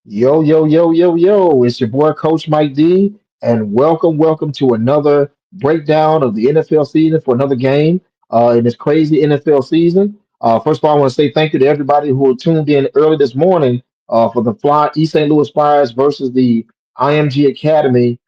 Yo, yo, yo, yo, yo. It's your boy, Coach Mike D, and welcome to another breakdown of the NFL season for another game in this crazy NFL season. First of all, I want to say thank you to everybody who tuned in early this morning for the East St. Louis Flyers versus the IMG Academy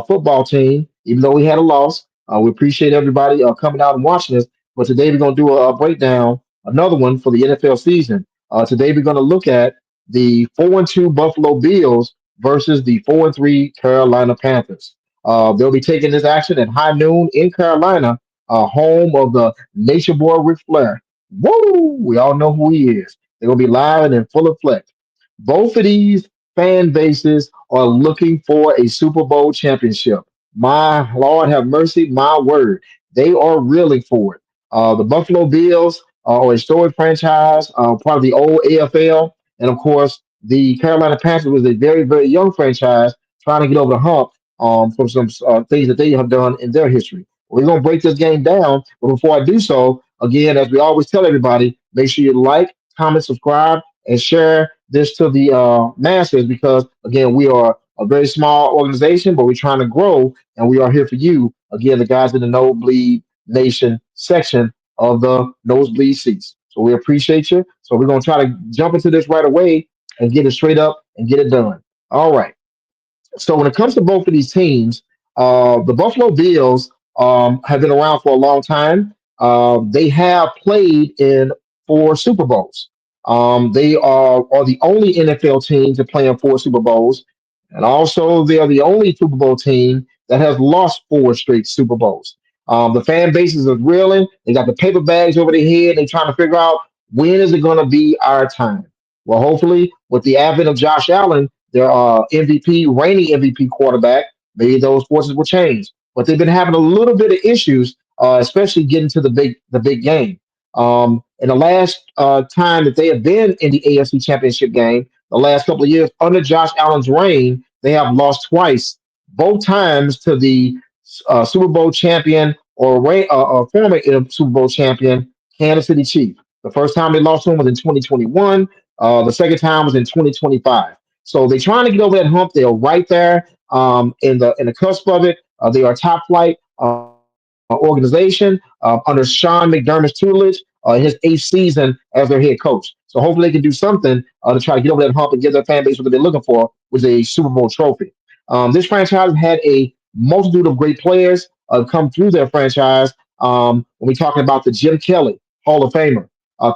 football team. Even though we had a loss, we appreciate everybody coming out and watching us. But today we're going to do a breakdown, another one for the NFL season. Today we're going to look at the 4-2 Buffalo Bills versus the 4-3 Carolina Panthers. They'll be taking this action at high noon in Carolina, home of the Nation Boy Ric Flair. Woo! We all know who he is. They're gonna be live and in full effect. Both of these fan bases are looking for a Super Bowl championship. My Lord have mercy, my word. They are reeling for it. The Buffalo Bills are a storied franchise, part of the old AFL. And of course, the Carolina Panthers was a very young franchise trying to get over the hump from some things that they have done in their history. We're going to break this game down. But before I do so, again, as we always tell everybody, make sure you like, comment, subscribe, and share this to the masses because, again, we are a very small organization, but we're trying to grow, and we are here for you. Again, the guys in the Nosebleed Nation section of the Nosebleed seats. So we appreciate you. So we're going to try to jump into this right away and get it straight up and get it done. All right. So when it comes to both of these teams, the Buffalo Bills have been around for a long time. They have played in four Super Bowls. They are the only NFL team to play in four Super Bowls, and also they are the only Super Bowl team that has lost four straight Super Bowls. The fan bases are reeling. They got the paper bags over their head. They're trying to figure out when is it going to be our time. Well, hopefully, with the advent of Josh Allen, their MVP, reigning MVP quarterback, maybe those forces will change. But they've been having a little bit of issues, especially getting to the big game. In the last time that they have been in the AFC Championship game, the last couple of years under Josh Allen's reign, they have lost twice, both times to the Super Bowl champion or former Super Bowl champion, Kansas City Chiefs. The first time they lost to him was in 2021. The second time was in 2025. So they're trying to get over that hump. They're right there in the cusp of it. They are top flight organization under Sean McDermott's tutelage, his eighth season as their head coach. So hopefully they can do something to try to get over that hump and give their fan base what they're looking for, which is a Super Bowl trophy. This franchise had a multitude of great players come through their franchise. When we're talking about the Jim Kelly, Hall of Famer,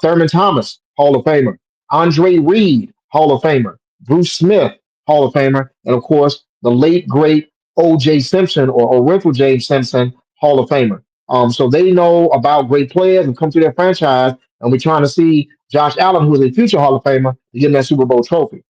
Thurman Thomas, Hall of Famer, Andre Reed, Hall of Famer, Bruce Smith, Hall of Famer, and of course the late great O.J. Simpson or Renfrew James Simpson, Hall of Famer. So they know about great players and come through their franchise, and we're trying to see Josh Allen, who is a future Hall of Famer, to get him that Super Bowl trophy.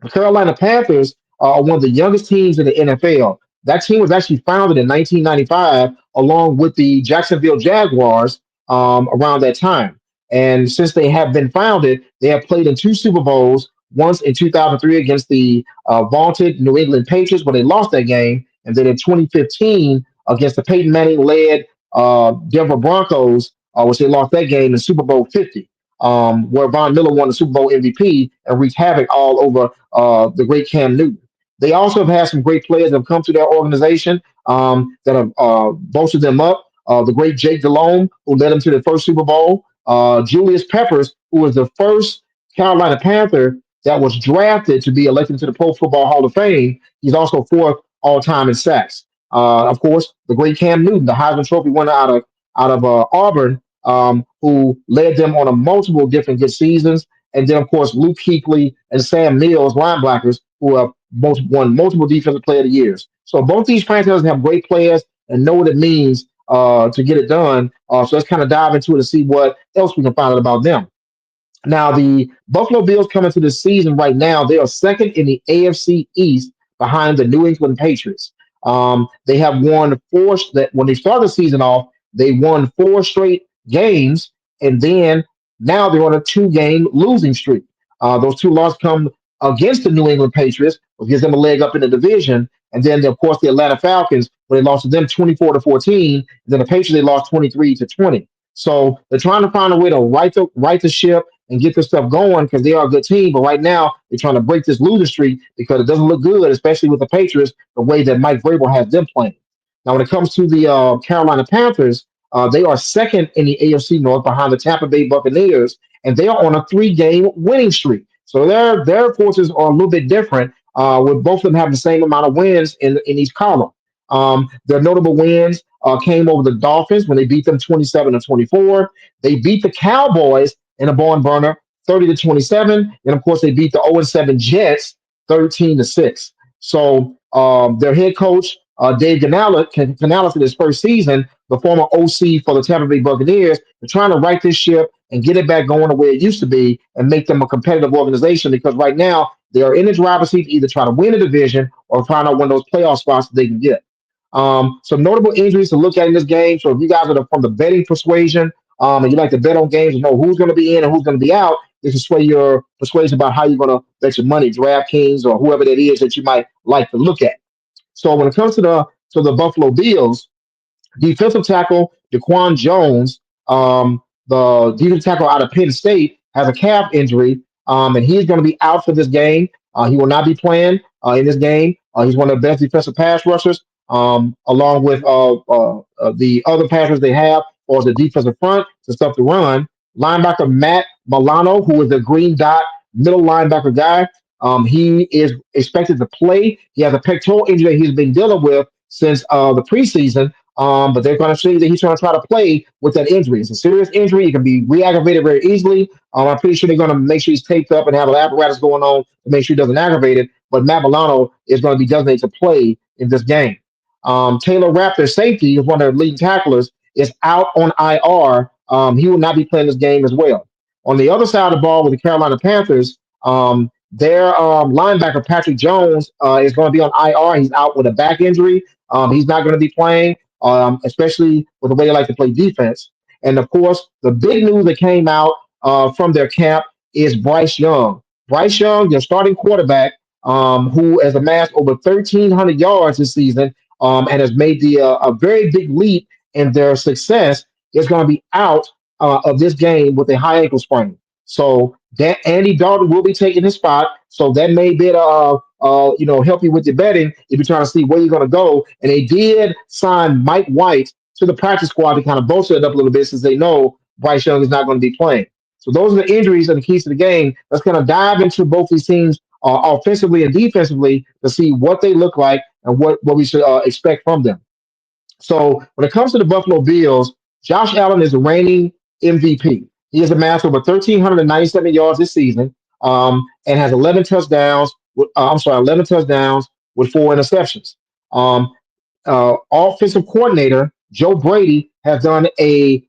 The Carolina Panthers are one of the youngest teams in the NFL. That team was actually founded in 1995, along with the Jacksonville Jaguars around that time. And since they have been founded, they have played in two Super Bowls. Once in 2003 against the vaunted New England Patriots, where they lost that game, and then in 2015 against the Peyton Manning-led Denver Broncos, which they lost that game in Super Bowl 50 where Von Miller won the Super Bowl MVP and wreaked havoc all over the great Cam Newton. They also have had some great players that have come to their organization that have bolstered them up. The great Jake Delhomme, who led them to the first Super Bowl. Julius Peppers, who was the first Carolina Panther that was drafted to be elected to the Pro Football Hall of Fame. He's also fourth all time in sacks. Of course, the great Cam Newton, the Heisman Trophy winner out of Auburn, who led them on a multiple different good seasons. And then, of course, Luke Kuechly and Sam Mills, linebackers, who have both won multiple Defensive Player of the Years. So both these franchises have great players and know what it means to get it done. So let's kind of dive into it and see what else we can find out about them. Now, the Buffalo Bills coming to the season right now, they are second in the AFC East behind the New England Patriots. They have won four that when they started the season off, they won four straight games, and then now they're on a two-game losing streak. Those two losses come against the New England Patriots, which gives them a leg up in the division, and then of course the Atlanta Falcons, where they lost to them 24-14, and then the Patriots they lost 23-20. So they're trying to find a way to right the ship and get this stuff going because they are a good team. But right now, they're trying to break this losing streak because it doesn't look good, especially with the Patriots, the way that Mike Vrabel has them playing. Now, when it comes to the Carolina Panthers, they are second in the AFC North behind the Tampa Bay Buccaneers, and they are on a three-game winning streak. So their forces are a little bit different, with both of them having the same amount of wins in each column. Their notable wins came over the Dolphins when they beat them 27-24. They beat the Cowboys in a barn burner 30-27, and of course they beat the 0-7 Jets 13-6. So their head coach Dave Canales in his first season, the former OC for the Tampa Bay Buccaneers, they're trying to right this ship and get it back going the way it used to be and make them a competitive organization because right now they are in the driver's seat to either try to win a division or find out one of those playoff spots that they can get. Some notable injuries to look at in this game. So if you guys are from the betting persuasion and you like to bet on games and know who's going to be in and who's going to be out, this will sway your persuasion about how you're going to bet your money, DraftKings or whoever that is that you might like to look at. So when it comes to the Buffalo Bills, defensive tackle DaQuan Jones, the defensive tackle out of Penn State, has a calf injury, and he's going to be out for this game. He will not be playing in this game. He's one of the best defensive pass rushers, along with the other passers they have, or the defensive front to stuff to run. Linebacker Matt Milano, who is the green dot middle linebacker guy, he is expected to play. He has a pectoral injury that he's been dealing with since the preseason. But they're going to see that he's going to try to play with that injury. It's a serious injury. It can be reaggravated very easily. I'm pretty sure they're going to make sure he's taped up and have an apparatus going on to make sure he doesn't aggravate it. But Matt Milano is going to be designated to play in this game. Taylor Rapp, their safety, is one of their leading tacklers, is out on IR. He will not be playing this game as well. On the other side of the ball with the Carolina Panthers, their linebacker Patrick Jones is going to be on IR. He's out with a back injury. He's not going to be playing, especially with the way they like to play defense. And of course, the big news that came out from their camp is Bryce Young. Bryce Young, their starting quarterback, who has amassed over 1,300 yards this season and has made a very big leap in their success, is going to be out of this game with a high ankle sprain. So that Andy Dalton will be taking his spot. So that may be help you with your betting if you're trying to see where you're going to go. And they did sign Mike White to the practice squad to kind of bolster it up a little bit since they know Bryce Young is not going to be playing. So those are the injuries and the keys to the game. Let's kind of dive into both these teams offensively and defensively to see what they look like and what we should expect from them. So when it comes to the Buffalo Bills, Josh Allen is the reigning MVP. He has amassed over 1,397 yards this season, and has 11 touchdowns. 11 touchdowns with four interceptions. Offensive coordinator Joe Brady has done a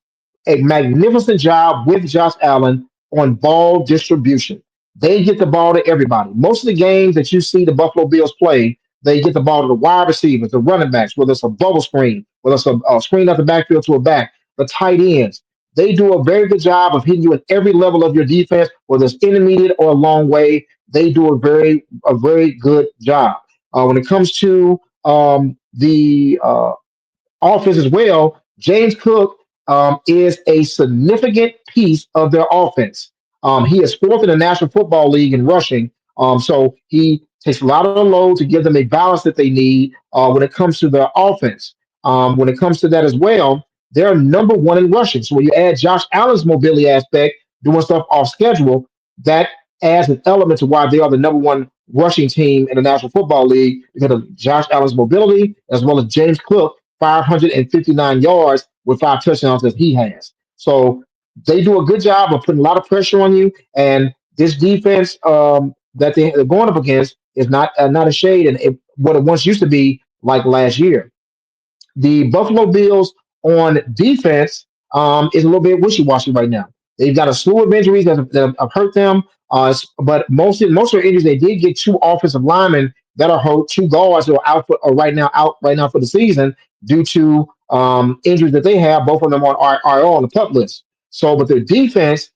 magnificent job with Josh Allen on ball distribution. They get the ball to everybody. Most of the games that you see the Buffalo Bills play, they get the ball to the wide receivers, the running backs, whether it's a bubble screen, whether it's a screen out the backfield to a back, the tight ends. They do a very good job of hitting you at every level of your defense, whether it's intermediate or a long way. They do a very good job. When it comes to the offense as well, James Cook is a significant piece of their offense. He is fourth in the National Football League in rushing. So he takes a lot of the load to give them a balance that they need when it comes to their offense. When it comes to that as well, they're number one in rushing. So when you add Josh Allen's mobility aspect, doing stuff off schedule, that adds an element to why they are the number one rushing team in the National Football League because of Josh Allen's mobility, as well as James Cook, 559 yards with five touchdowns that he has. So they do a good job of putting a lot of pressure on you. And this defense that they're going up against is not a shade and what it once used to be like last year. The Buffalo Bills on defense is a little bit wishy-washy right now. They've got a slew of injuries that have hurt them, but most of their injuries, they did get two offensive linemen that are hurt, two guards who are out right now for the season due to injuries that they have. Both of them are on the pup list. So, but their defense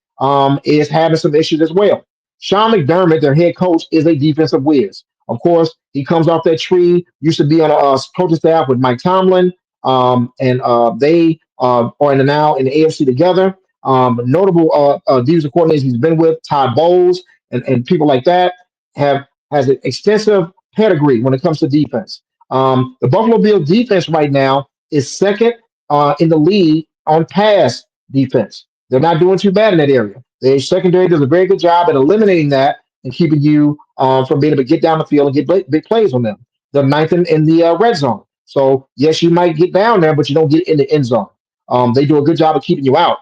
is having some issues as well. Sean McDermott, their head coach, is a defensive whiz. Of course, he comes off that tree. Used to be on a coaching staff with Mike Tomlin, and they are now in the AFC together. Notable defensive coordinators he's been with, Todd Bowles and people like that, have has an extensive pedigree when it comes to defense. The Buffalo Bills defense right now is second in the league on pass defense. They're not doing too bad in that area. Their secondary does a very good job at eliminating that and keeping you from being able to get down the field and get big plays on them. They're ninth in the red zone. So yes, you might get down there, but you don't get in the end zone. They do a good job of keeping you out.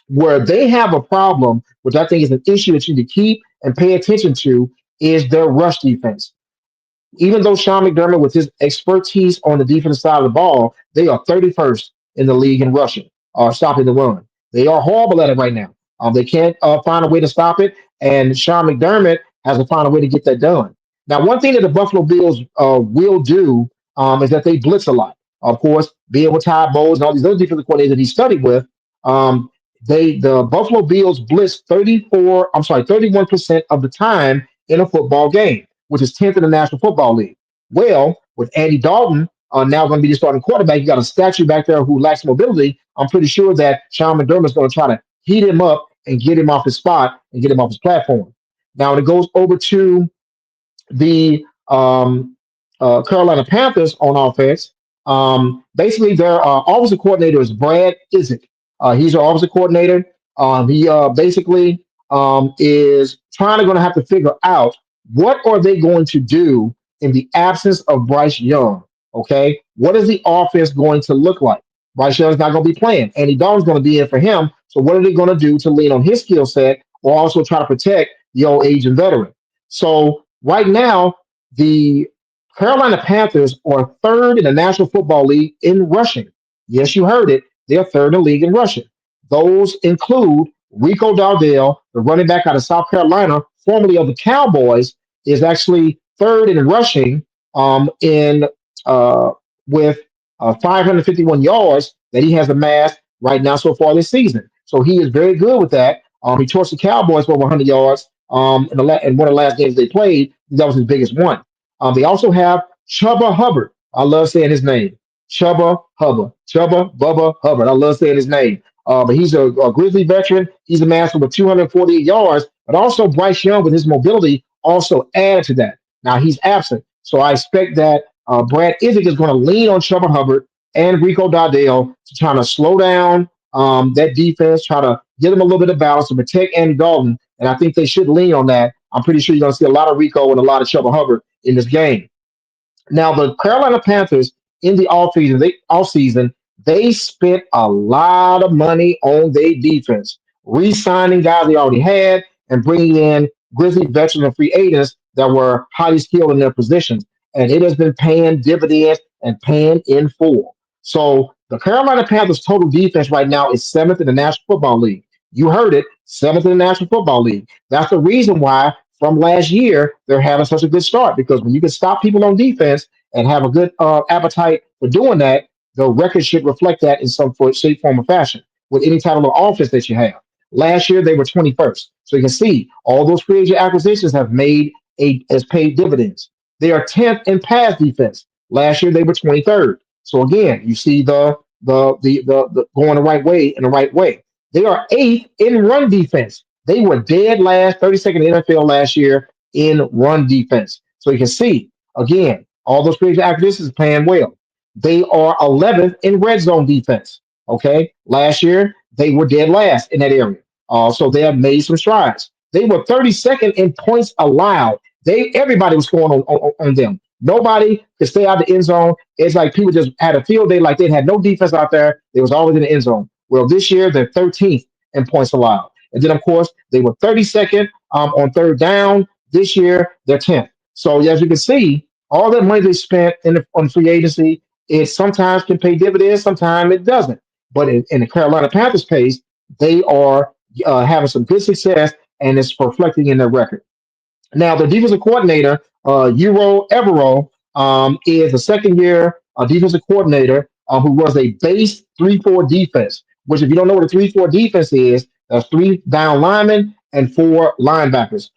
Where they have a problem, which I think is an issue that you need to keep and pay attention to, is their rush defense. Even though Sean McDermott, with his expertise on the defensive side of the ball, they are 31st in the league in rushing or stopping the run. They are horrible at it right now. They can't find a way to stop it, and Sean McDermott has to find a way to get that done. Now, one thing that the Buffalo Bills will do is that they blitz a lot. Of course, being with Todd Bowles and all these other defensive coordinators that he studied with, um, the Buffalo Bills blitz 31% of the time in a football game, which is 10th in the National Football League. Well, with Andy Dalton now going to be the starting quarterback, you got a statue back there who lacks mobility. I'm pretty sure that Sean McDermott is going to try to heat him up and get him off his spot and get him off his platform. Now, when it goes over to the Carolina Panthers on offense. Basically, their offensive coordinator is Brad Isaac. He's our offensive coordinator. He basically is trying to going to have to figure out what are they going to do in the absence of Bryce Young. Okay, what is the offense going to look like? Bryce Young's not going to be playing. Andy Dalton's going to be in for him. So what are they going to do to lean on his skill set or also try to protect the old age and veteran? So right now, the Carolina Panthers are third in the National Football League in rushing. Yes, you heard it. They're third in the league in rushing. Those include Rico Dowdell, the running back out of South Carolina, formerly of the Cowboys, is actually third in rushing in with 551 yards that he has amassed right now so far this season. So he is very good with that. He torched the Cowboys for over 100 yards in one of the last games they played. That was his biggest one. They also have Chuba Hubbard. I love saying his name. Chuba Hubbard. Chuba Bubba Hubbard. I love saying his name. But he's a Grizzly veteran. He's a master with 248 yards. But also Bryce Young with his mobility also added to that. Now he's absent. So I expect that Brad Isaac is going to lean on Chuba Hubbard and Rico Dowdell to try to slow down that defense, try to get them a little bit of balance to protect Andy Dalton. And I think they should lean on that. I'm pretty sure you're going to see a lot of Rico and a lot of Chuba Hubbard in this game. Now, the Carolina Panthers in the offseason, they spent a lot of money on their defense, re-signing guys they already had and bringing in Grizzly veteran and free agents that were highly skilled in their positions. And it has been paying dividends and paying in full. So the Carolina Panthers total defense right now is seventh in the National Football League. You heard it, seventh in the National Football League. That's the reason why from last year they're having such a good start, because when you can stop people on defense and have a good appetite for doing that, the record should reflect that in some shape, form, or fashion with any type of offense that you have. Last year they were 21st, so you can see all those free agent acquisitions have made has paid dividends. They are 10th in pass defense. Last year they were 23rd. So again, you see the going the right way in the right way. They are eighth in run defense. They were dead last, 32nd in the NFL last year in run defense. So you can see, again, all those previous acquisitions playing well. They are 11th in red zone defense. Okay. Last year, they were dead last in that area. So they have made some strides. They were 32nd in points allowed. Everybody was scoring on them. Nobody could stay out of the end zone. It's like people just had a field day, like they had no defense out there. They was always in the end zone. Well, this year they're 13th in points allowed. And then, of course, they were 32nd on third down. This year, they're 10th. So, as you can see, all that money they spent on free agency, it sometimes can pay dividends, sometimes it doesn't. But in the Carolina Panthers case, they are having some good success, and it's reflecting in their record. Now, the defensive coordinator, Euro Evero, is a second-year defensive coordinator who was a base 3-4 defense, which if you don't know what a 3-4 defense is, that's three down linemen and four linebackers.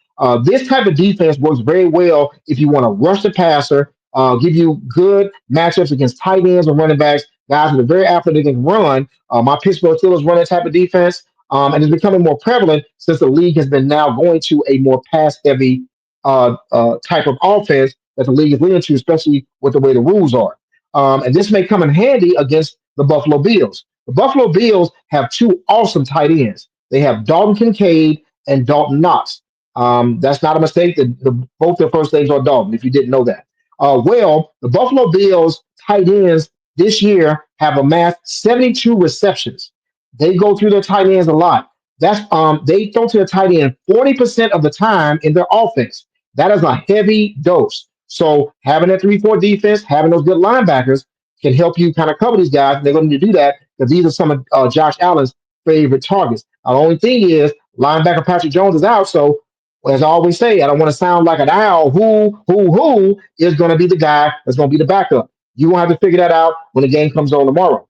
This type of defense works very well if you want to rush the passer, give you good matchups against tight ends and running backs, guys that are very athletic and can run. My Pittsburgh Steelers run that type of defense. And it's becoming more prevalent since the league has been now going to a more pass heavy type of offense that the league is leaning to, especially with the way the rules are. And this may come in handy against the Buffalo Bills. The Buffalo Bills have two awesome tight ends. They have Dalton Kincaid and Dalton Knox. That's not a mistake. Both their first names are Dalton, if you didn't know that. Well, the Buffalo Bills tight ends this year have amassed 72 receptions. They go through their tight ends a lot. They throw to the tight end 40% of the time in their offense. That is a heavy dose. So having that 3-4 defense, having those good linebackers can help you kind of cover these guys. They're going to need to do that because these are some of Josh Allen's favorite targets. The only thing is linebacker Patrick Jones is out, so as I always say, I don't want to sound like an owl. Who is going to be the guy that's going to be the backup? You will have to figure that out when the game comes on tomorrow.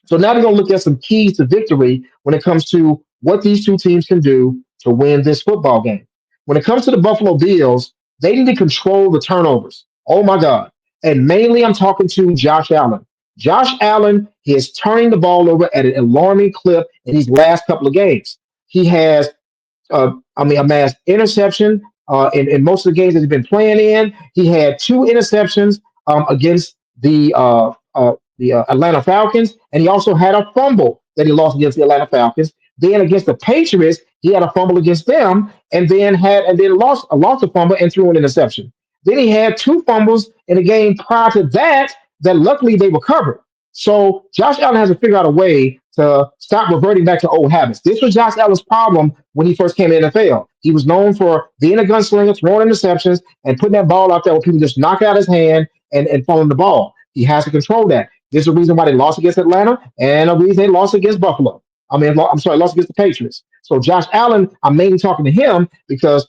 So now we're going to look at some keys to victory when it comes to what these two teams can do to win this football game. When it comes to the Buffalo Bills, they need to control the turnovers. Oh my God. And mainly I'm talking to Josh Allen. Josh Allen is turning the ball over at an alarming clip in these last couple of games. He has amassed interception in most of the games that he's been playing in. He had two interceptions against the Atlanta Falcons, and he also had a fumble that he lost against the Atlanta Falcons. Then against the Patriots, he had a fumble against them, and then lost a fumble and threw an interception. Then he had two fumbles in the game prior to that that luckily they recovered. So Josh Allen has to figure out a way to stop reverting back to old habits. This was Josh Allen's problem when he first came to the NFL. He was known for being a gunslinger, throwing interceptions, and putting that ball out there where people just knock it out of his hand and throwing the ball. He has to control that. There's a reason why they lost against Atlanta and a reason they lost against Buffalo. I'm sorry, lost against the Patriots. So Josh Allen, I'm mainly talking to him because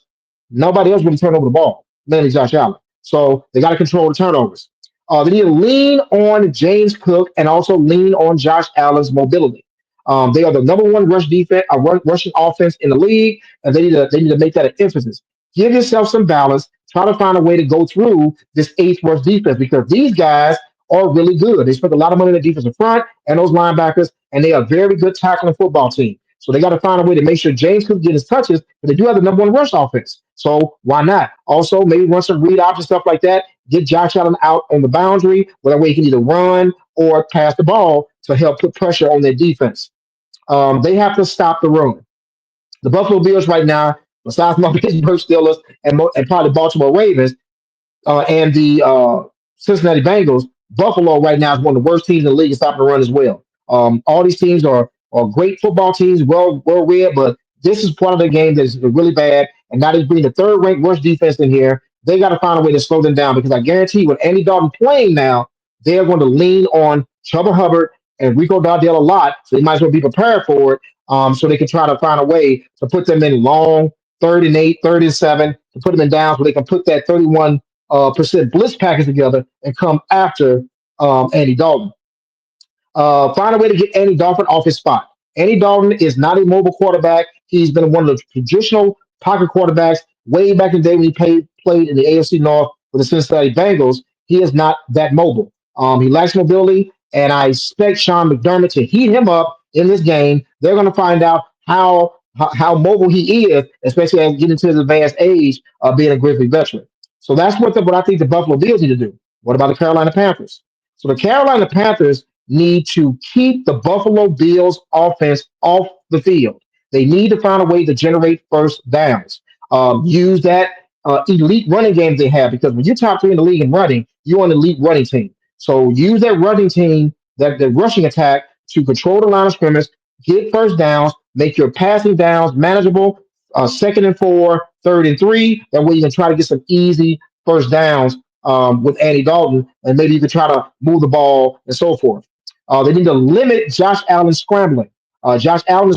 nobody else really turned over the ball, mainly Josh Allen. So they got to control the turnovers. They need to lean on James Cook and also lean on Josh Allen's mobility. They are the number one rushing offense in the league, and they need to make that an emphasis. Give yourself some balance. Try to find a way to go through this eighth worst defense because these guys are really good. They spent a lot of money on the defensive front and those linebackers, and they are a very good tackling football team. So they got to find a way to make sure James Cook gets his touches, but they do have the number one rush offense. So why not? Also, maybe run some read option stuff like that. Get Josh Allen out on the boundary, where that way he can either run or pass the ball to help put pressure on their defense. They have to stop the run. The Buffalo Bills right now, besides my Pittsburgh Steelers and probably Baltimore Ravens, and the Cincinnati Bengals, Buffalo right now is one of the worst teams in the league in stopping the run as well. All these teams are great football teams, well read, but this is part of the game that's really bad. And now they're bringing the third ranked worst defense in here. They got to find a way to slow them down because I guarantee with Andy Dalton playing now, they're going to lean on Chuba Hubbard and Rico Dardell a lot. So they might as well be prepared for it. So they can try to find a way to put them in long 3rd and 8, 3rd and 7, to put them in downs where they can put that 31% blitz package together and come after Andy Dalton. Find a way to get Andy Dalton off his spot. Andy Dalton is not a mobile quarterback. He's been one of the traditional pocket quarterbacks way back in the day when he played in the AFC North with the Cincinnati Bengals. He is not that mobile. He lacks mobility, and I expect Sean McDermott to heat him up in this game. They're going to find out how mobile he is, especially as getting to his advanced age of being a Grizzly veteran. So that's what I think the Buffalo Bills need to do. What about the Carolina Panthers? So the Carolina Panthers need to keep the Buffalo Bills offense off the field. They need to find a way to generate first downs. Use that elite running game they have because when you're top three in the league in running, you're an elite running team. So use that running team, that the rushing attack to control the line of scrimmage, get first downs, make your passing downs manageable. 2nd and 4, 3rd and 3. That way you can try to get some easy first downs with Andy Dalton, and maybe you can try to move the ball and so forth. They need to limit Josh Allen scrambling. Josh Allen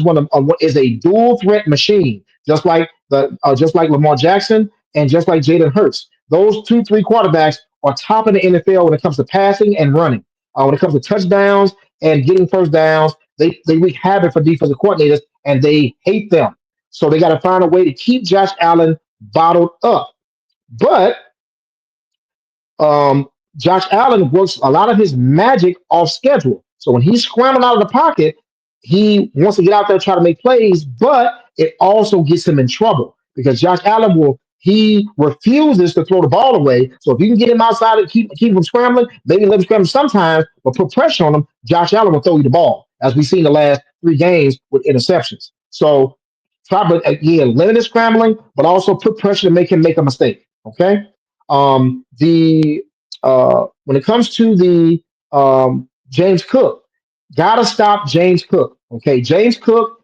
is a dual threat machine, just like Lamar Jackson and just like Jalen Hurts. Those 2, 3 quarterbacks are top in the NFL when it comes to passing and running. When it comes to touchdowns and getting first downs, they wreak havoc for defensive coordinators and they hate them. So they got to find a way to keep Josh Allen bottled up. But Josh Allen works a lot of his magic off schedule. So when he's scrambling out of the pocket, he wants to get out there and try to make plays, but it also gets him in trouble because Josh Allen he refuses to throw the ball away. So if you can get him outside and keep him scrambling, maybe let him scramble sometimes, but put pressure on him, Josh Allen will throw you the ball, as we've seen the last 3 games with interceptions. So try, but again, limit his scrambling, but also put pressure to make him make a mistake. Okay. The When it comes to the James Cook, gotta stop James Cook. Okay, James Cook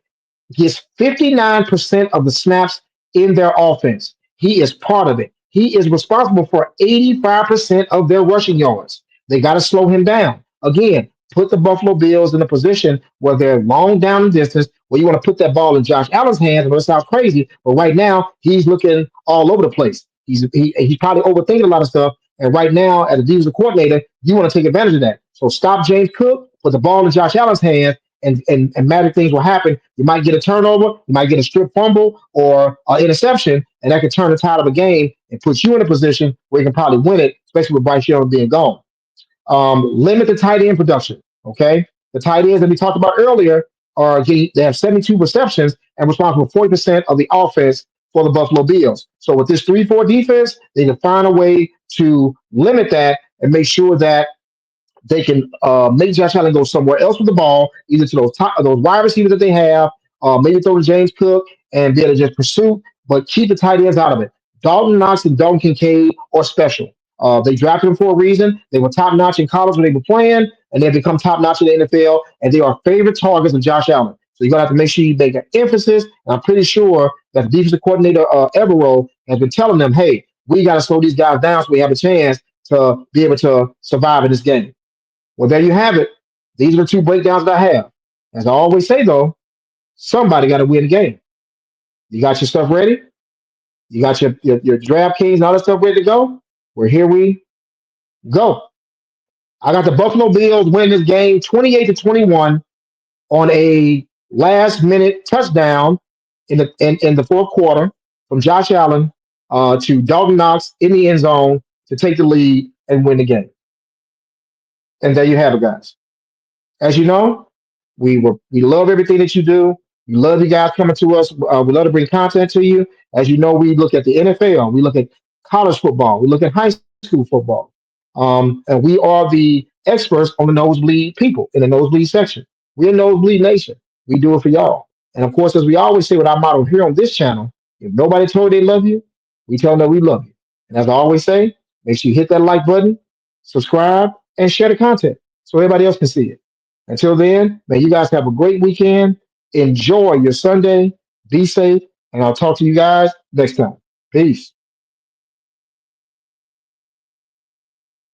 gets 59% of the snaps in their offense. He is part of it. He is responsible for 85% of their rushing yards. They got to slow him down. Again, put the Buffalo Bills in a position where they're long down the distance, where you want to put that ball in Josh Allen's hands. And it sounds crazy, but right now he's looking all over the place. He's probably overthinking a lot of stuff. And right now, as a defensive coordinator, you want to take advantage of that. So stop James Cook, put the ball in Josh Allen's hands, and magic things will happen. You might get a turnover, you might get a strip fumble or an interception, and that can turn the tide of a game and put you in a position where you can probably win it, especially with Bryce Young being gone. Limit the tight end production. Okay, the tight ends that we talked about earlier they have 72 receptions and responsible for 40% of the offense for the Buffalo Bills. So with this 3-4 defense, they can find a way to limit that and make sure that they can make Josh Allen go somewhere else with the ball, either to those wide receivers that they have, maybe throw to James Cook and be able to just pursue, but keep the tight ends out of it. Dalton Knox and Dalton Kincaid are special. They drafted them for a reason. They were top notch in college when they were playing, and they've become top notch in the NFL, and they are favorite targets of Josh Allen. So you're gonna have to make sure you make an emphasis. And I'm pretty sure that the defensive coordinator Evero has been telling them, "Hey, we got to slow these guys down so we have a chance to be able to survive in this game." Well, there you have it. These are the two breakdowns that I have. As I always say, though, somebody got to win the game. You got your stuff ready? You got your draft keys and all that stuff ready to go? Well, here we go. I got the Buffalo Bills win this game 28-21 on a last minute touchdown in the fourth quarter from Josh Allen to Dalton Knox in the end zone to take the lead and win the game. And there you have it, guys. As you know, we love everything that you do. We love you guys coming to us. We love to bring content to you. As you know, we look at the NFL, we look at college football, we look at high school football, and we are the experts on the nosebleed people in the nosebleed section. We're Nosebleed Nation. We do it for y'all. And of course, as we always say with our motto here on this channel, if nobody told you they love you, we tell them that we love you. And as I always say, make sure you hit that like button, subscribe, and share the content so everybody else can see it. Until then, man, you guys have a great weekend. Enjoy your Sunday. Be safe. And I'll talk to you guys next time. Peace.